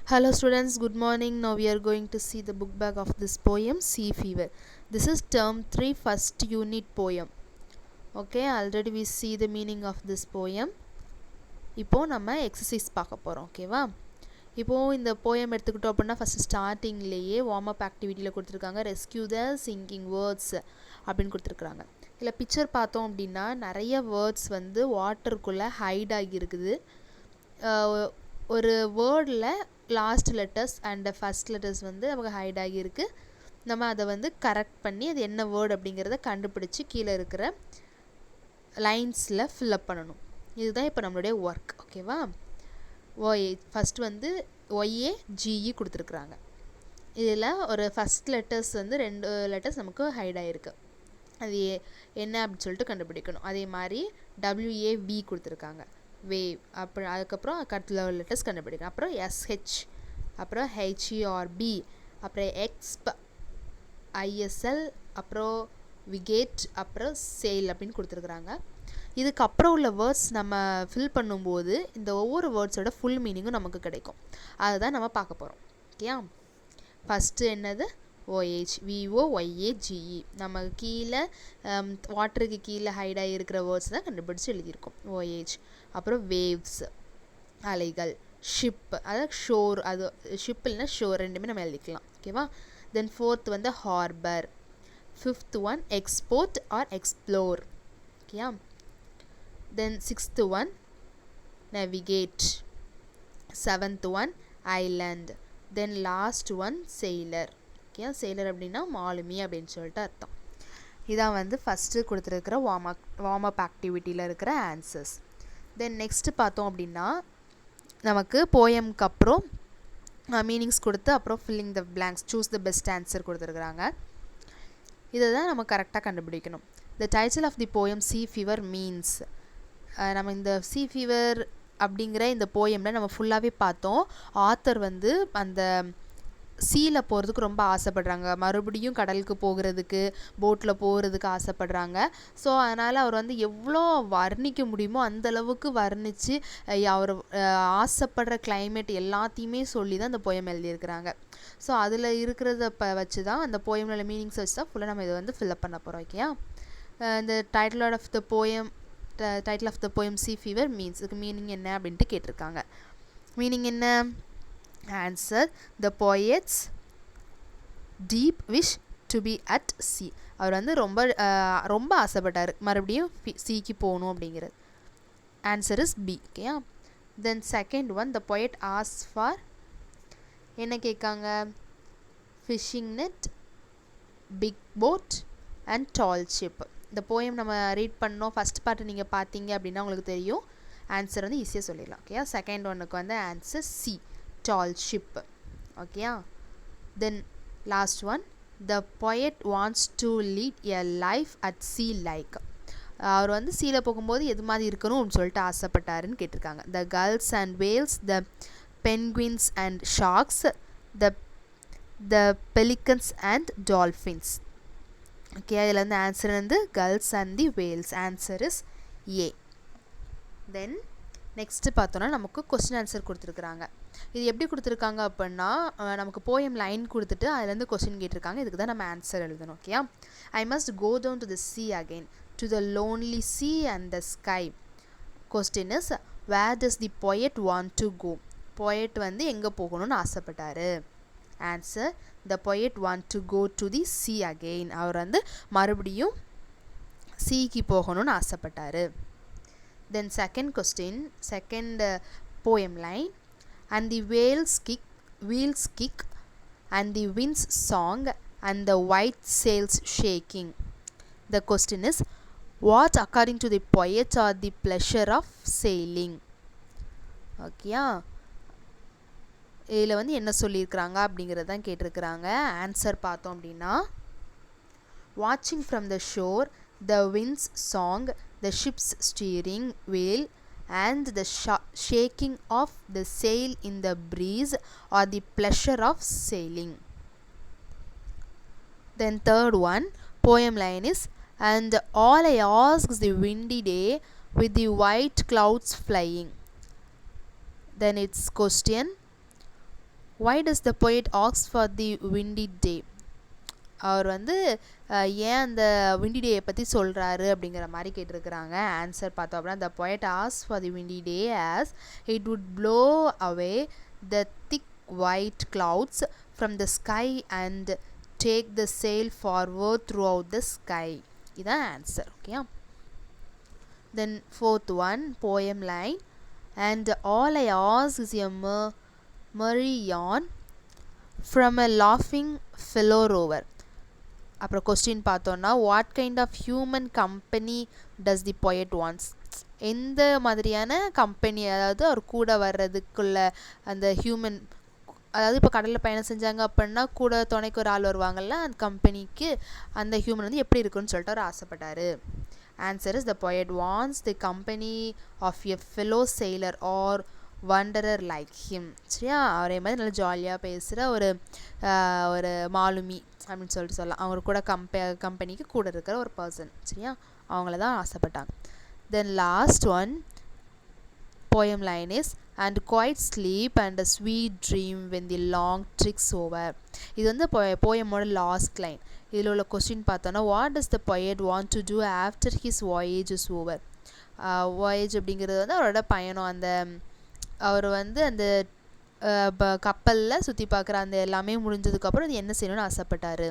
Hello students, good morning. Now we are going to see the book back of this poem, Sea Fever. This is term 3 first unit poem. Okay, already we see the meaning of this poem. இப்போ நம்ம exercise பார்க்க போகிறோம். ஓகேவா? இப்போது இந்த poem எடுத்துக்கிட்டோம் அப்படின்னா first ஸ்டார்டிங்லேயே வார்ம் அப் ஆக்டிவிட்டியில் கொடுத்துருக்காங்க. ரெஸ்கியூ த சிங்கிங் வேர்ட்ஸ் அப்படின்னு கொடுத்துருக்குறாங்க. இல்லை பிக்சர் பார்த்தோம் அப்படின்னா நிறைய வேர்ட்ஸ் வந்து வாட்டருக்குள்ளே ஹைட் ஆகியிருக்குது. ஒரு வேர்டில் last letters and first letters வந்து நமக்கு ஹைட் ஆகியிருக்கு. நம்ம அதை வந்து கரெக்ட் பண்ணி அது என்ன வேர்டு அப்படிங்கிறத கண்டுபிடிச்சி கீழே இருக்கிற லைன்ஸில் ஃபில்அப் பண்ணணும். இதுதான் இப்போ நம்மளுடைய ஒர்க். ஓகேவா? ஃபஸ்ட்டு வந்து ஒய்ஏ ஜிஇ கொடுத்துருக்குறாங்க. இதில் ஒரு ஃபஸ்ட் லெட்டர்ஸ் வந்து 2 லெட்டர்ஸ் நமக்கு ஹைட் ஆகிருக்கு. அது என்ன அப்படின்னு சொல்லிட்டு கண்டுபிடிக்கணும். அதே மாதிரி டபிள்யூஏவி கொடுத்துருக்காங்க, வேவ். அப்புறம் அதுக்கப்புறம் அடுத்த லெட்டர்ஸ் கண்டுபிடிக்கணும். அப்புறம் எஸ்ஹெச், அப்புறம் ஹெச்இஆர்பி, அப்புறம் எக்ஸ்ப், ஐஎஸ்எல், அப்புறம் விகேட், அப்புறம் சேல் அப்படின்னு கொடுத்துருக்குறாங்க. இதுக்கப்புறம் உள்ள வேர்ட்ஸ் நம்ம ஃபில் பண்ணும்போது இந்த ஒவ்வொரு வேர்ட்ஸோட ஃபுல் மீனிங்கும் நமக்கு கிடைக்கும். அதுதான் நம்ம பார்க்க போகிறோம். ஓகேயா? ஃபஸ்ட்டு என்னது? ஓஹெச், விஓஒய்ஏஜிஇ. நம்ம கீழே வாட்டருக்கு கீழே ஹைடாக இருக்கிற வேர்ட்ஸ் தான் கண்டுபிடிச்சி எழுதியிருக்கோம். ஓஹெச். அப்புறம் வேவ்ஸ், அலைகள். ஷிப், அதாவது ஷோர். அது ஷிப் இல்லைன்னா ஷோர், ரெண்டுமே நம்ம எழுதிக்கலாம். ஓகேவா? தென் ஃபோர்த் வந்து harbour. Fifth one export or explore. ஓகேயா? Then sixth one navigate. Seventh one island. Then last one sailor. Okay, sailor அப்படின்னா மாலுமி அப்படின்னு சொல்லிட்டு அர்த்தம். இதான் வந்து ஃபஸ்ட்டு கொடுத்துருக்கிற வார்ம் அப் ஆக்டிவிட்டியில் இருக்கிற ஆன்சர்ஸ். தென் நெக்ஸ்ட்டு பார்த்தோம் அப்படின்னா நமக்கு போயம்க்கு அப்புறம் மீனிங்ஸ் கொடுத்து அப்புறம் filling the blanks, choose the best answer கொடுத்துருக்குறாங்க. இதை தான் நம்ம கரெக்டாக கண்டுபிடிக்கணும். The title of the poem sea fever means. நம்ம இந்த சீ ஃபீவர் அப்படிங்கிற இந்த போயமில் நம்ம ஃபுல்லாகவே பார்த்தோம். ஆத்தர் வந்து அந்த சீல போகிறதுக்கு ரொம்ப ஆசைப்படுறாங்க. மறுபடியும் கடலுக்கு போகிறதுக்கு, போட்டில் போகிறதுக்கு ஆசைப்படுறாங்க. ஸோ அதனால் அவர் வந்து எவ்வளோ வர்ணிக்க முடியுமோ அந்தளவுக்கு வர்ணித்து அவர் ஆசைப்படுற கிளைமேட் எல்லாத்தையுமே சொல்லி தான் அந்த போயம் எழுதியிருக்கிறாங்க. ஸோ அதில் இருக்கிறத வச்சு தான் அந்த போயமில் மீனிங்ஸ் வச்சு தான் ஃபுல்லாக நம்ம இதை வந்து ஃபில்அப் பண்ண போகிறோம். ஓகேயா? இந்த title of the poem sea fever means, இதுக்கு மீனிங் என்ன அப்படின்ட்டு கேட்டிருக்காங்க. மீனிங் என்ன? Answer, the poet's deep wish to be at sea. அவர் வந்து ரொம்ப ஆசைப்பட்டார் மறுபடியும் சீக்கு போகணும் அப்படிங்கிறது. Answer is B. ஓகேயா? Then second one, the poet ஆஸ் ஃபார், என்ன கேட்காங்க? Fishing net, big boat and tall ship. இந்த போயம் நம்ம ரீட் பண்ணோம். ஃபஸ்ட் பார்ட்டு நீங்கள் பார்த்தீங்க அப்படின்னா உங்களுக்கு தெரியும். ஆன்சர் வந்து ஈஸியாக சொல்லிடலாம். ஓகேயா? செகண்ட் ஒன்னுக்கு வந்து ஆன்சர் சி, டால் ஷிப். ஓகேயா? Then last one, the poet wants to lead a life at sea like. அவர் வந்து சீல போகும்போது எது மாதிரி இருக்கணும்னு சொல்லிட்டு ஆசைப்பட்டாருன்னு கேட்டிருக்காங்க. The gulls and whales, the penguins and sharks, the pelicans and dolphins. Okay, இதில் வந்து ஆன்சர் வந்து gulls and the whales. Answer is A. Then next பார்த்தோன்னா நமக்கு கொஸ்டின் ஆன்சர் கொடுத்துருக்குறாங்க. இது எப்படி கொடுத்துருக்காங்க அப்படின்னா, நமக்கு போயம் லைன் கொடுத்துட்டு அதுலேருந்து கொஸ்டின் கேட்டிருக்காங்க. இதுக்கு தான் நம்ம ஆன்சர் எழுதணும். ஓகேயா? I must go down to the sea again, to the lonely sea and the sky. Question is, where does the poet want to go? Poet வந்து எங்கே போகணும்னு ஆசைப்பட்டார்? Answer, the poet want to go to the sea again. அவர் வந்து மறுபடியும் சீக்கு போகணும்னு ஆசைப்பட்டார். Then second question, second poem line, and the wheels kick and the winds song and the white sails shaking. The question is, what according to the poet are the pleasure of sailing? ஓகேயா? இதில் வந்து என்ன சொல்லியிருக்கிறாங்க அப்படிங்கிறது தான் கேட்டிருக்கிறாங்க. Answer பார்த்தோம் அப்படின்னா, வாட்சிங் from the sure, the wind's song, the ship's steering wheel and the shaking of the sail in the breeze are the pleasure of sailing. Then third one, poem line is, and all I ask is the windy day with the white clouds flying. Then its question, why does the poet ask for the windy day? அவர் வந்து ஏன் அந்த windy டேயை பற்றி சொல்கிறாரு அப்படிங்கிற மாதிரி கேட்டிருக்கிறாங்க. Answer பார்த்தோம் அப்படின்னா the poet asks for the windy day as it would blow away the thick white clouds from the sky and take the sail forward throughout the sky. இதான் answer. Okay. Then fourth one, poem line. And all I ask is a merry yarn from a laughing fellow rover. அப்புறம் question பார்த்தோன்னா what kind of human company does the poet wants? எந்த மாதிரியான company, அதாவது அவர் கூட வர்றதுக்குள்ள அந்த human, அதாவது இப்போ கடலில் பயணம் செஞ்சாங்க அப்படின்னா கூட துணைக்கு ஒரு ஆள் வருவாங்கள்ல, அந்த கம்பெனிக்கு அந்த ஹியூமன் வந்து எப்படி இருக்குன்னு சொல்லிட்டு அவர் ஆசைப்பட்டார். Answer is the poet wants the company of a fellow sailor or wanderer like him. சரியா, அவரே மாதிரி நல்லா ஜாலியாக பேசுகிற ஒரு மாலுமி அப்படின்னு சொல்லிட்டு சொல்லலாம். அவங்க கூட கம்பெனிக்கு கூட இருக்கிற ஒரு பர்சன். சரியா, அவங்கள தான் ஆசைப்பட்டாங்க. தென் last one poem line is and quite sleep and a sweet dream when the long trick's over. இது வந்து போயமோட லாஸ்ட் லைன். இதில் உள்ள கொஸ்டின் பார்த்தோன்னா what does the poet want to do after his voyage is over? voyage அப்படிங்கிறது வந்து அவரோட பயணம், அந்த அவர் வந்து அந்த கப்பலில் சுற்றி பார்க்குற அந்த எல்லாமே முடிஞ்சதுக்கப்புறம் அது என்ன செய்யணும்னு ஆசைப்பட்டார்.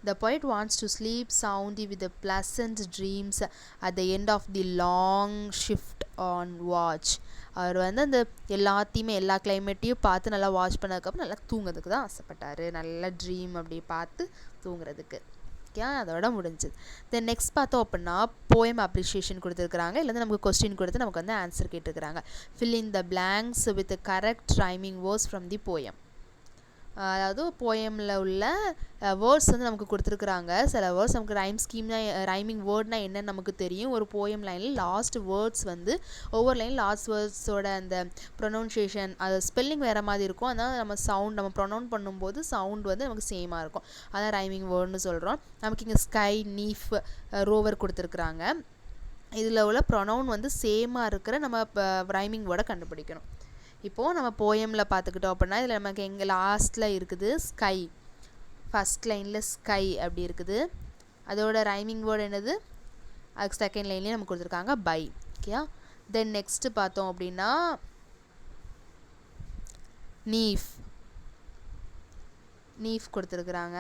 The poet wants to sleep soundly with the pleasant dreams at the end of the long shift on watch. அவர் வந்து அந்த எல்லாத்தையுமே எல்லா கிளைமேட்டையும் பார்த்து நல்லா வாட்ச் பண்ணதுக்கப்புறம் நல்லா தூங்குறதுக்கு தான் ஆசைப்பட்டார். நல்லா ட்ரீம் அப்படி பார்த்து தூங்குறதுக்கு. ஓகே, அதோட முடிஞ்சது. தென் நெக்ஸ்ட் பார்த்தோம் அப்படின்னா போயம் அப்ரிஷியேஷன் கொடுத்துருக்குறாங்க. இல்லைன்னா நமக்கு கொஸ்டின் கொடுத்து நமக்கு வந்து answer கேட்டுருக்குறாங்க. fill in the blanks with the correct rhyming words from the poem. அதாவது போயமில் உள்ள வேர்ட்ஸ் வந்து நமக்கு கொடுத்துருக்குறாங்க. சில வேர்ட்ஸ் நமக்கு ரைமிங் வேர்ட்னா என்னன்னு நமக்கு தெரியும். ஒரு போயம் லைனில் லாஸ்ட் வேர்ட்ஸ் வந்து ஒவ்வொரு லைனில் லாஸ்ட் வேர்ட்ஸோட அந்த ப்ரொனவுன்சியேஷன், அது ஸ்பெல்லிங் வேறு மாதிரி இருக்கும். அதனால் நம்ம ப்ரொனவுன் பண்ணும்போது சவுண்ட் வந்து நமக்கு சேமாக இருக்கும். அதான் ரைமிங் வேர்ட்னு சொல்கிறோம். நமக்கு இங்கே ஸ்கை, நீஃப், ரோவர் கொடுத்துருக்குறாங்க. இதில் உள்ள ப்ரொனவுன் வந்து சேமாக இருக்கிற நம்ம ரைமிங் வேர்டை கண்டுபிடிக்கணும். இப்போது நம்ம போயமில் பார்த்துக்கிட்டோம் அப்படின்னா இதில் நமக்கு எங்கே லாஸ்ட்டில் இருக்குது ஸ்கை, ஃபஸ்ட் லைனில் ஸ்கை அப்படி இருக்குது. அதோட ரைமிங் வேர்டு என்னது, அதுக்கு செகண்ட் லைன்லேயே நமக்கு கொடுத்துருக்காங்க பை. ஓகே, தென் நெக்ஸ்ட்டு பார்த்தோம் அப்படின்னா நீஃப் கொடுத்துருக்குறாங்க.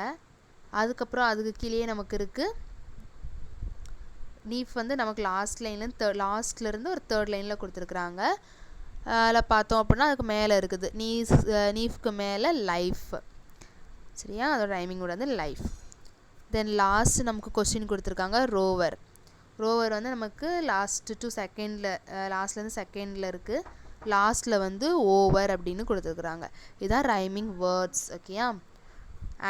அதுக்கப்புறம் அதுக்கு கீழே நமக்கு இருக்குது நீஃப் வந்து நமக்கு லாஸ்ட்லேருந்து ஒரு தேர்ட் லைனில் கொடுத்துருக்குறாங்க. அதில் பார்த்தோம் அப்படின்னா அதுக்கு மேலே இருக்குது நீஃப்க்கு மேலே லைஃப். சரியா, அதோட ரைமிங் கூட வந்து லைஃப். தென் லாஸ்ட் நமக்கு கொஸ்டின் கொடுத்துருக்காங்க ரோவர் வந்து நமக்கு லாஸ்ட்லேருந்து செகண்டில் இருக்குது. லாஸ்ட்டில் வந்து ஓவர் அப்படின்னு கொடுத்துருக்குறாங்க. இதுதான் ரைமிங் வேர்ட்ஸ். ஓகேயா,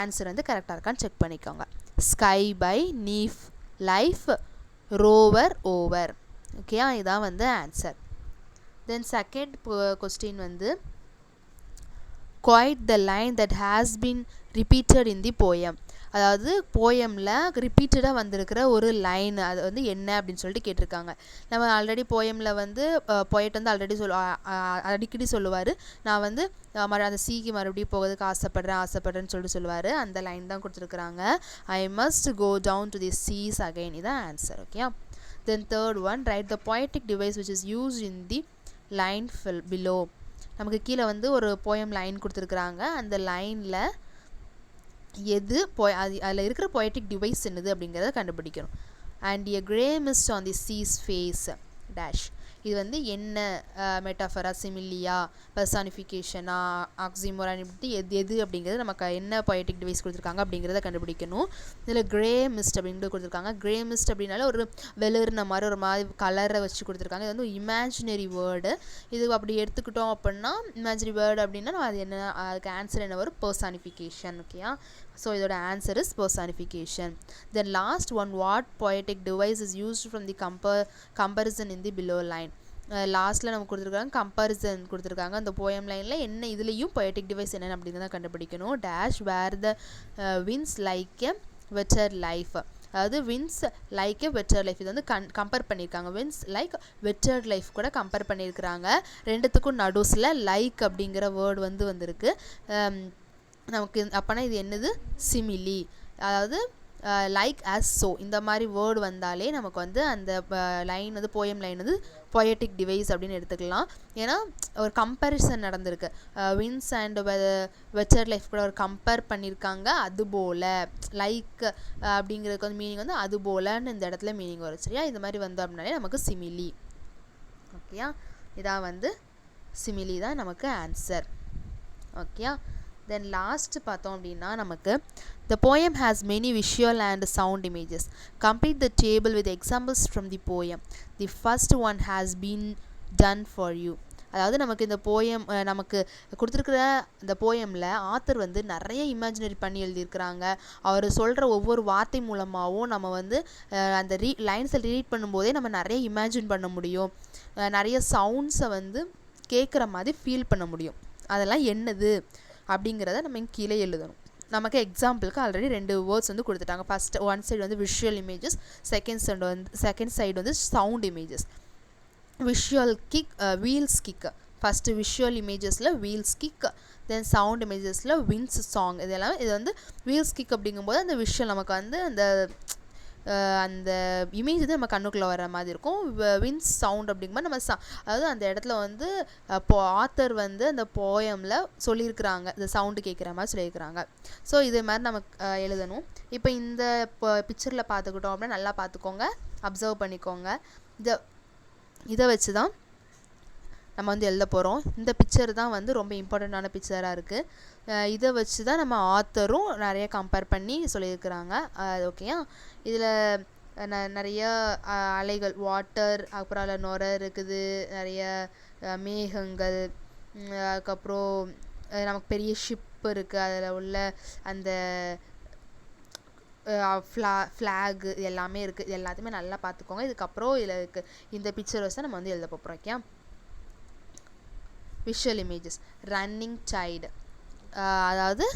ஆன்சர் வந்து கரெக்டாக இருக்கான்னு செக் பண்ணிக்கோங்க. Sky by, knife life, rover over. ஓகேயா, இதுதான் வந்து ஆன்சர். தென் செகண்ட் கொஸ்டின் வந்து quite the line that has been repeated in the poem. அதாவது போயமில் ரிப்பீட்டடாக வந்திருக்கிற ஒரு லைன், அது வந்து என்ன அப்படின்னு சொல்லிட்டு கேட்டிருக்காங்க. நம்ம ஆல்ரெடி போயமில் வந்து போயட் வந்து அடிக்கடி சொல்லுவார், நான் வந்து அந்த சீக்கு மறுபடியும் போகிறதுக்கு ஆசைப்படுறேன்னு சொல்லிட்டு சொல்லுவார். அந்த லைன் தான் கொடுத்துருக்குறாங்க. I must go down to the seas again. இதான் answer. Okay, then third one write the poetic device which is used in the line below. நமக்கு கீழே வந்து ஒரு போயம் லைன் கொடுத்துருக்குறாங்க. அந்த லைனில் எது அதில் இருக்கிற poetic டிவைஸ் என்னது அப்படிங்கிறத கண்டுபிடிக்கணும். And a grey mist on the sea's face dash. இது வந்து என்ன மெட்டாஃபரா, சிமிலியா, பர்சானிஃபிகேஷனா, ஆக்சிமோரான், இப்படி எது அப்படிங்கிறது நமக்கு என்ன poetic டிவைஸ் கொடுத்துருக்காங்க அப்படிங்கிறத கண்டுபிடிக்கணும். இதில் கிரே மிஸ்ட் அப்படிங்கிறது கொடுத்துருக்காங்க. கிரே மிஸ்ட் அப்படின்னால ஒரு வெளிர்ன மாதிரி ஒரு மாதிரி கலரை வச்சு கொடுத்துருக்காங்க. இது வந்து இமேஜினரி வேர்டு. இது அப்படி எடுத்துக்கிட்டோம் அப்படின்னா இமேஜினரி வேர்டு அப்படின்னா அது என்ன, அதுக்கு ஆன்சர் என்ன வரும், பர்சானிஃபிகேஷன். ஓகேயா, ஸோ இதோட answer is personification. Then last one, what poetic device is used from the comparison in the below line. லாஸ்ட்டில் நமக்கு கொடுத்துருக்காங்க கம்பேரிசன் கொடுத்துருக்காங்க. அந்த போயம் லைனில் என்ன, இதுலேயும் poetic device என்னென்னு அப்படின்னு தான் கண்டுபிடிக்கணும். Dash where the winds like a whetted life. அதாவது winds like a whetted life, இது வந்து கம்பேர் பண்ணியிருக்காங்க. வின்ஸ் லைக் வெட்டர் லைஃப் கூட கம்பேர் பண்ணியிருக்கிறாங்க. ரெண்டுத்துக்கும் நடுஸில் லைக் அப்படிங்கிற வேர்டு வந்து வந்திருக்கு. நமக்கு அப்போனா இது என்னது, சிமிலி. அதாவது லைக் ஆஸ் ஸோ இந்த மாதிரி வேர்டு வந்தாலே நமக்கு வந்து அந்த லைன் வந்து போயம் லைன் வந்து பொயட்டிக் டிவைஸ் அப்படின்னு எடுத்துக்கலாம். ஏன்னா ஒரு கம்பேரிசன் நடந்திருக்கு. வின்ஸ் அண்ட் வெட்டர் லைஃப் கூட ஒரு கம்பேர் பண்ணியிருக்காங்க. அதுபோல் லைக் அப்படிங்கிறதுக்கு வந்து மீனிங் வந்து அதுபோலன்னு இந்த இடத்துல மீனிங் வரும். சரியா, இந்த மாதிரி வந்தோம் அப்படின்னாலே நமக்கு சிமிலி. ஓகேயா, இதான் வந்து சிமிலி தான் நமக்கு ஆன்சர். ஓகேயா, தென் லாஸ்ட் பார்த்தோம் அப்படின்னா நமக்கு the poem has many visual and sound images. Complete the table with examples from the poem. The first one has been done for you. அதாவது நமக்கு இந்த போயம் நமக்கு கொடுத்துருக்குற இந்த போயமில் ஆத்தர் வந்து நிறைய இமேஜினரி பண்ணி எழுதியிருக்கிறாங்க. அவர் சொல்கிற ஒவ்வொரு வார்த்தை மூலமாகவும் நம்ம வந்து அந்த லைன்ஸை ரீட் பண்ணும்போதே நம்ம நிறைய இமேஜின் பண்ண முடியும். நிறைய சவுண்ட்ஸை வந்து கேட்குற மாதிரி ஃபீல் பண்ண முடியும். அதெல்லாம் என்னது அப்படிங்கிறத நம்ம இங்கே கீழே எழுதணும். நமக்கு எக்ஸாம்பிளுக்கு ஆல்ரெடி 2 வேர்ட்ஸ் வந்து கொடுத்துட்டாங்க. ஃபர்ஸ்ட் ஒன் சைடு வந்து விஷுவல் இமேஜஸ், செகண்ட் சைடு வந்து sound images. Visual kick, wheels kick. First visual இமேஜஸில் வீல்ஸ் கிக், தென் சவுண்ட் இமேஜஸில் வின்ஸ் சாங். இது வந்து வீல்ஸ் கிக் அப்படிங்கும்போது அந்த விஷுவல் நமக்கு வந்து அந்த இமேஜ் வந்து நம்ம கண்ணுக்குள்ளே வர மாதிரி இருக்கும். வின்ஸ் சவுண்ட் அப்படிங்கும்போது நம்ம அதாவது அந்த இடத்துல வந்து ஆத்தர் வந்து அந்த போயமில் சொல்லியிருக்கிறாங்க, இந்த சவுண்டு கேட்குற மாதிரி சொல்லியிருக்கிறாங்க. ஸோ இதே மாதிரி நமக்கு எழுதணும். இப்போ இந்த பிக்சரில் பார்த்துக்கிட்டோம் அப்படின்னா நல்லா பார்த்துக்கோங்க, அப்சர்வ் பண்ணிக்கோங்க. இதை வச்சு தான் நம்ம வந்து எழுத போகிறோம். இந்த பிக்சர் தான் வந்து ரொம்ப இம்பார்ட்டண்ட்டான பிக்சராக இருக்குது. இதை வச்சு தான் நம்ம ஆத்தரும் நிறைய கம்பேர் பண்ணி சொல்லியிருக்கிறாங்க. ஓகேயா, இதில் நிறைய அலைகள், வாட்டர், அப்புறம் அதில் நுரை இருக்குது, நிறைய மேகங்கள், அதுக்கப்புறம் நமக்கு பெரிய ஷிப் இருக்குது, அதில் உள்ள அந்த ஃப்ளாகு எல்லாமே இருக்குது. இது எல்லாத்தையுமே நல்லா பார்த்துக்கோங்க. இதுக்கப்புறம் இதில் இருக்குது இந்த பிக்சர் வச்சு நம்ம வந்து எழுத போகிறோம். Okay, visual images. Running tide, அதாவது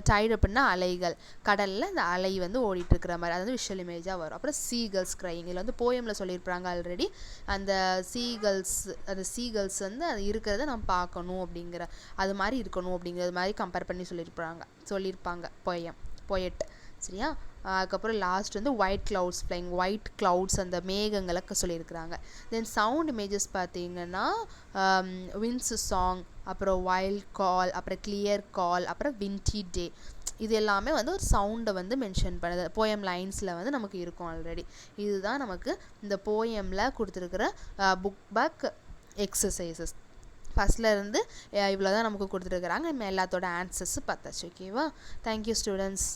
டைடு அப்படின்னா அலைகள், கடலில் இந்த அலை வந்து ஓடிட்டுருக்கிற மாதிரி, அது வந்து விஷுவல் இமேஜாக வரும். அப்புறம் சீகல்ஸ் க்ரையிங், இதில் வந்து போயமில் சொல்லியிருப்பாங்க ஆல்ரெடி. அந்த சீகல்ஸ் வந்து அது இருக்கிறத நம்ம பார்க்கணும் அப்படிங்கிற, அது மாதிரி இருக்கணும் அப்படிங்கிறது மாதிரி கம்பேர் பண்ணி சொல்லியிருப்பாங்க பொயட். சரியா, அதுக்கப்புறம் லாஸ்ட் வந்து white clouds flying, white clouds அந்த மேகங்களை சொல்லியிருக்கிறாங்க. தென் சவுண்ட் இமேஜஸ் பார்த்தீங்கன்னா வின்ஸ் சாங், அப்புறம் வைல்ட் கால், அப்புறம் கிளியர் கால், அப்புறம் வின்டி டே. இது எல்லாமே வந்து ஒரு சவுண்டை வந்து மென்ஷன் பண்ணுது. போயம் லைன்ஸில் வந்து நமக்கு இருக்கும் ஆல்ரெடி. இதுதான் நமக்கு இந்த போயமில் கொடுத்துருக்கிற புக் பேக் எக்ஸசைசஸ். ஃபஸ்ட்லேருந்து இவ்வளோ தான் நமக்கு கொடுத்துருக்குறாங்க. நம்ம எல்லாத்தோட ஆன்சர்ஸு பார்த்தாச்சு. ஓகேவா, தேங்க்யூ ஸ்டூடெண்ட்ஸ்.